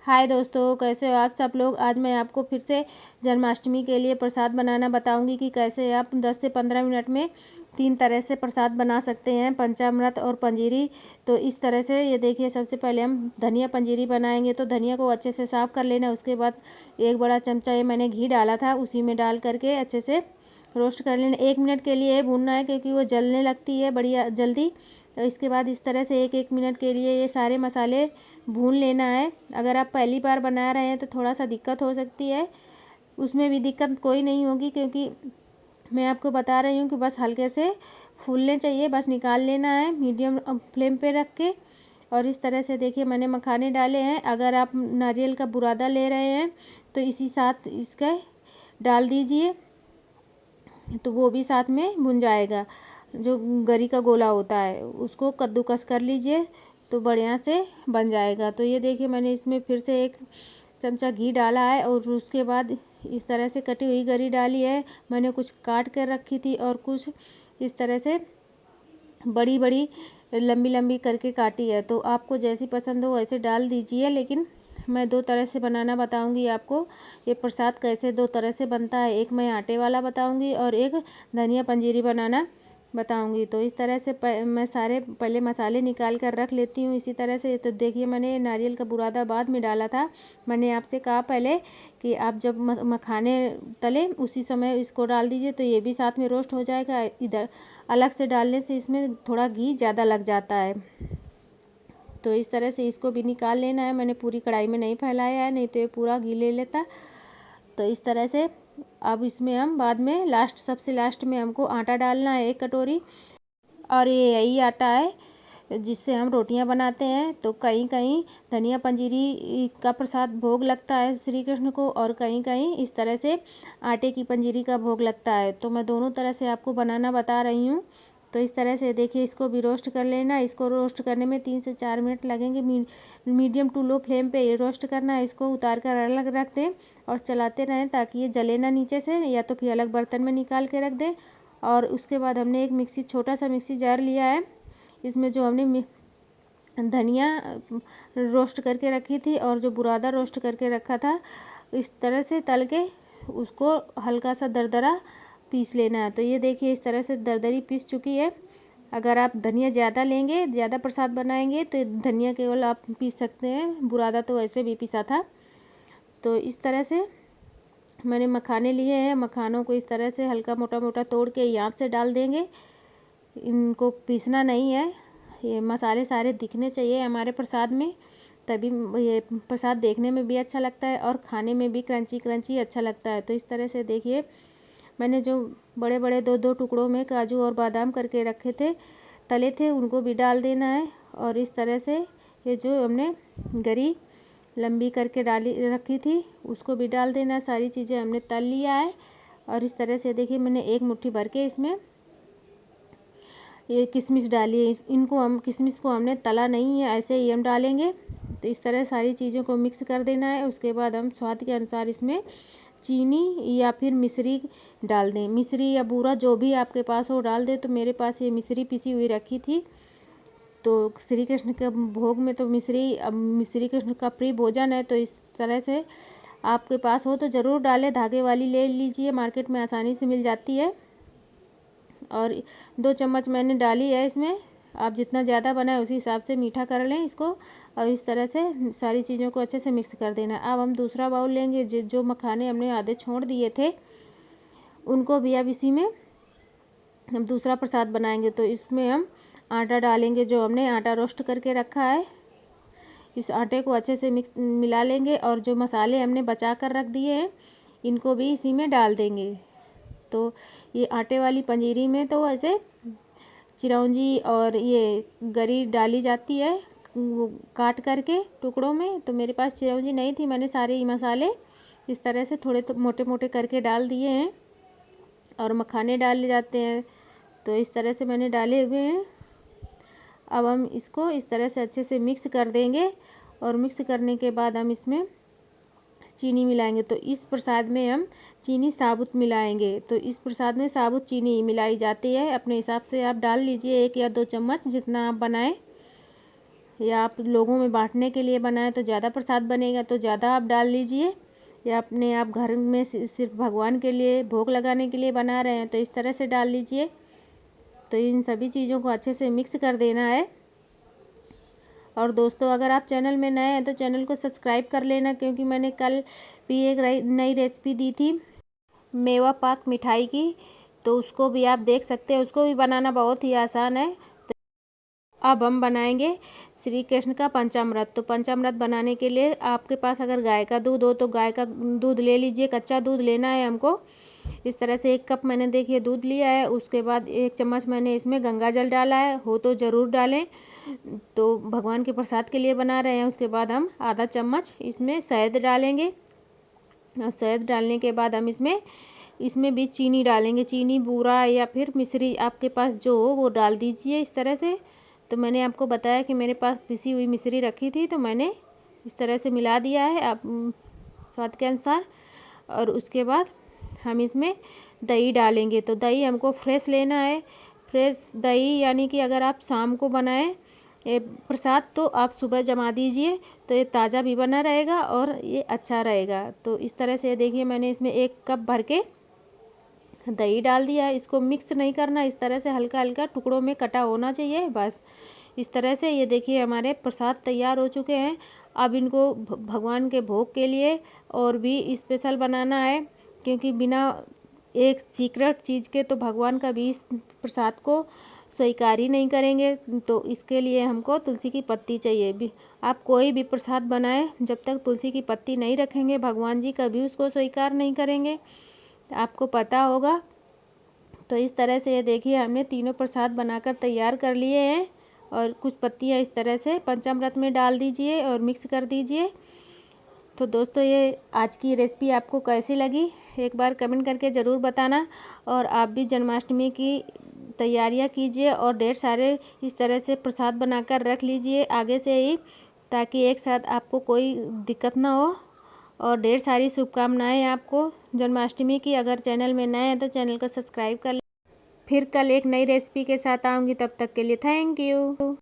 हाय दोस्तों, कैसे हो आप सब लोग। आज मैं आपको फिर से जन्माष्टमी के लिए प्रसाद बनाना बताऊंगी कि कैसे आप 10 से 15 मिनट में 3 तरह से प्रसाद बना सकते हैं, पंचामृत और पंजीरी। तो इस तरह से ये देखिए, सबसे पहले हम धनिया पंजीरी बनाएंगे। तो धनिया को अच्छे से साफ़ कर लेना। उसके बाद 1 बड़ा चमचा ये मैंने घी डाला था, उसी में डाल करके अच्छे से रोस्ट कर लेना। 1 मिनट के लिए भूनना है, क्योंकि वो जलने लगती है बढ़िया जल्दी। तो इसके बाद इस तरह से 1-1 मिनट के लिए ये सारे मसाले भून लेना है। अगर आप पहली बार बना रहे हैं तो थोड़ा सा दिक्कत हो सकती है, उसमें भी दिक्कत कोई नहीं होगी, क्योंकि मैं आपको बता रही हूँ कि बस हल्के से फूलने चाहिए, बस निकाल लेना है मीडियम फ्लेम पे रख के। और इस तरह से देखिए, मैंने मखाने डाले हैं। अगर आप नारियल का बुरादा ले रहे हैं तो इसी साथ इसका डाल दीजिए, तो वो भी साथ में भुन जाएगा। जो गरी का गोला होता है उसको कद्दूकस कर लीजिए, तो बढ़िया से बन जाएगा। तो ये देखिए, मैंने इसमें फिर से 1 चमचा घी डाला है और उसके बाद इस तरह से कटी हुई गरी डाली है। मैंने कुछ काट कर रखी थी और कुछ इस तरह से बड़ी बड़ी लंबी लंबी करके काटी है। तो आपको जैसी पसंद हो वैसे डाल दीजिए, लेकिन मैं 2 तरह से बनाना बताऊंगी आपको। ये प्रसाद कैसे 2 तरह से बनता है, एक मैं आटे वाला बताऊंगी और एक धनिया पंजीरी बनाना बताऊंगी। तो इस तरह से मैं सारे पहले मसाले निकाल कर रख लेती हूँ इसी तरह से। तो देखिए, मैंने नारियल का बुरादा बाद में डाला था। मैंने आपसे कहा पहले कि आप जब मखाने तले उसी समय इसको डाल दीजिए, तो ये भी साथ में रोस्ट हो जाएगा। इधर अलग से डालने से इसमें थोड़ा घी ज़्यादा लग जाता है। तो इस तरह से इसको भी निकाल लेना है। मैंने पूरी कढ़ाई में नहीं फैलाया है, नहीं तो ये पूरा घी ले लेता। तो इस तरह से अब इसमें हम बाद में सबसे लास्ट में हमको आटा डालना है 1 कटोरी। और ये यही आटा है जिससे हम रोटियां बनाते हैं। तो कहीं कहीं धनिया पंजीरी का प्रसाद भोग लगता है श्री कृष्ण को, और कहीं कहीं इस तरह से आटे की पंजीरी का भोग लगता है। तो मैं दोनों तरह से आपको बनाना बता रही हूँ। तो इस तरह से देखिए, इसको भी रोस्ट कर लेना। इसको रोस्ट करने में 3 से 4 मिनट लगेंगे। मीडियम टू लो फ्लेम पे ये रोस्ट करना है। इसको उतार कर अलग रख दें और चलाते रहें ताकि ये जले ना नीचे से, या तो फिर अलग बर्तन में निकाल के रख दें। और उसके बाद हमने एक छोटा सा मिक्सी जार लिया है। इसमें जो हमने धनिया रोस्ट करके रखी थी और जो बुरादा रोस्ट करके रखा था, इस तरह से तल के उसको हल्का सा दरदरा पीस लेना है। तो ये देखिए, इस तरह से दरदरी पीस चुकी है। अगर आप धनिया ज़्यादा लेंगे, ज़्यादा प्रसाद बनाएंगे, तो धनिया केवल आप पीस सकते हैं, बुरादा तो वैसे भी पीसा था। तो इस तरह से मैंने मखाने लिए हैं। मखानों को इस तरह से हल्का मोटा मोटा तोड़ के यहाँ से डाल देंगे। इनको पीसना नहीं है। ये मसाले सारे दिखने चाहिए हमारे प्रसाद में, तभी ये प्रसाद देखने में भी अच्छा लगता है और खाने में भी क्रंची क्रंची अच्छा लगता है। तो इस तरह से देखिए, मैंने जो बड़े बड़े 2-2 टुकड़ों में काजू और बादाम करके रखे थे, तले थे, उनको भी डाल देना है। और इस तरह से ये जो हमने गरी लंबी करके डाली रखी थी उसको भी डाल देना। सारी चीज़ें हमने तल लिया है। और इस तरह से देखिए, मैंने 1 मुट्ठी भर के इसमें ये किशमिश डाली है। किशमिश को हमने तला नहीं है, ऐसे ही हम डालेंगे। तो इस तरह सारी चीज़ों को मिक्स कर देना है। उसके बाद हम स्वाद के अनुसार इसमें चीनी या फिर मिश्री डाल दें। मिश्री या बूरा जो भी आपके पास हो डाल दें। तो मेरे पास ये मिश्री पिसी हुई रखी थी। तो श्री कृष्ण के भोग में तो श्री कृष्ण का प्रिय भोजन है। तो इस तरह से आपके पास हो तो ज़रूर डालें। धागे वाली ले लीजिए, मार्केट में आसानी से मिल जाती है। और 2 चम्मच मैंने डाली है इसमें। आप जितना ज़्यादा बनाए उसी हिसाब से मीठा कर लें इसको। और इस तरह से सारी चीज़ों को अच्छे से मिक्स कर देना। अब हम दूसरा बाउल लेंगे। जो मखाने हमने आधे छोड़ दिए थे, उनको भी अब इसी में हम दूसरा प्रसाद बनाएंगे। तो इसमें हम आटा डालेंगे, जो हमने आटा रोस्ट करके रखा है। इस आटे को अच्छे से मिला लेंगे। और जो मसाले हमने बचा कर रख दिए हैं, इनको भी इसी में डाल देंगे। तो ये आटे वाली पंजीरी में तो ऐसे चिरौंजी और ये गरी डाली जाती है वो काट करके टुकड़ों में। तो मेरे पास चिरौंजी नहीं थी, मैंने सारे ही मसाले इस तरह से थोड़े मोटे मोटे करके डाल दिए हैं। और मखाने डाले जाते हैं, तो इस तरह से मैंने डाले हुए हैं। अब हम इसको इस तरह से अच्छे से मिक्स कर देंगे। और मिक्स करने के बाद हम इसमें चीनी मिलाएंगे। तो इस प्रसाद में हम चीनी साबुत मिलाएंगे। तो इस प्रसाद में साबुत चीनी मिलाई जाती है। अपने हिसाब से आप डाल लीजिए, 1 या 2 चम्मच जितना आप बनाएं। या आप लोगों में बांटने के लिए बनाए तो ज़्यादा प्रसाद बनेगा तो ज़्यादा आप डाल लीजिए, या अपने आप घर में सिर्फ भगवान के लिए भोग लगाने के लिए बना रहे हैं तो इस तरह से डाल लीजिए। तो इन सभी चीज़ों को अच्छे से मिक्स कर देना है। और दोस्तों, अगर आप चैनल में नए हैं तो चैनल को सब्सक्राइब कर लेना, क्योंकि मैंने कल भी एक नई रेसिपी दी थी मेवा पाक मिठाई की, तो उसको भी आप देख सकते हैं। उसको भी बनाना बहुत ही आसान है। तो अब हम बनाएंगे श्री कृष्ण का पंचामृत। तो पंचामृत बनाने के लिए आपके पास अगर गाय का दूध हो तो गाय का दूध ले लीजिए। कच्चा दूध लेना है हमको। इस तरह से 1 कप मैंने देखिए दूध लिया है। उसके बाद 1 चम्मच मैंने इसमें गंगा जल डाला है, हो तो ज़रूर डालें, तो भगवान के प्रसाद के लिए बना रहे हैं। उसके बाद हम आधा चम्मच इसमें शहद डालेंगे, और शहद डालने के बाद हम इसमें भी चीनी डालेंगे। चीनी बूरा या फिर मिश्री आपके पास जो हो वो डाल दीजिए इस तरह से। तो मैंने आपको बताया कि मेरे पास पिसी हुई मिश्री रखी थी, तो मैंने इस तरह से मिला दिया है आप स्वाद के अनुसार। और उसके बाद हम इसमें दही डालेंगे। तो दही हमको फ्रेश लेना है। फ्रेश दही यानी कि अगर आप शाम को बनाएं ये प्रसाद तो आप सुबह जमा दीजिए, तो ये ताज़ा भी बना रहेगा और ये अच्छा रहेगा। तो इस तरह से देखिए मैंने इसमें 1 कप भर के दही डाल दिया है। इसको मिक्स नहीं करना, इस तरह से हल्का हल्का टुकड़ों में कटा होना चाहिए बस। इस तरह से ये देखिए हमारे प्रसाद तैयार हो चुके हैं। अब इनको भगवान के भोग के लिए और भी स्पेशल बनाना है, क्योंकि बिना एक सीक्रेट चीज़ के तो भगवान का भी इस प्रसाद को स्वीकार ही नहीं करेंगे। तो इसके लिए हमको तुलसी की पत्ती चाहिए भी। आप कोई भी प्रसाद बनाएं, जब तक तुलसी की पत्ती नहीं रखेंगे भगवान जी कभी उसको स्वीकार नहीं करेंगे, आपको पता होगा। तो इस तरह से ये देखिए हमने तीनों प्रसाद बनाकर तैयार कर लिए हैं। और कुछ पत्तियाँ इस तरह से पंचामृत में डाल दीजिए और मिक्स कर दीजिए। तो दोस्तों, ये आज की रेसिपी आपको कैसी लगी एक बार कमेंट करके ज़रूर बताना। और आप भी जन्माष्टमी की तैयारियां कीजिए और ढेर सारे इस तरह से प्रसाद बनाकर रख लीजिए आगे से ही, ताकि एक साथ आपको कोई दिक्कत ना हो। और ढेर सारी शुभकामनाएं आपको जन्माष्टमी की। अगर चैनल में नए हैं तो चैनल को सब्सक्राइब कर लें। फिर कल एक नई रेसिपी के साथ आऊँगी, तब तक के लिए थैंक यू।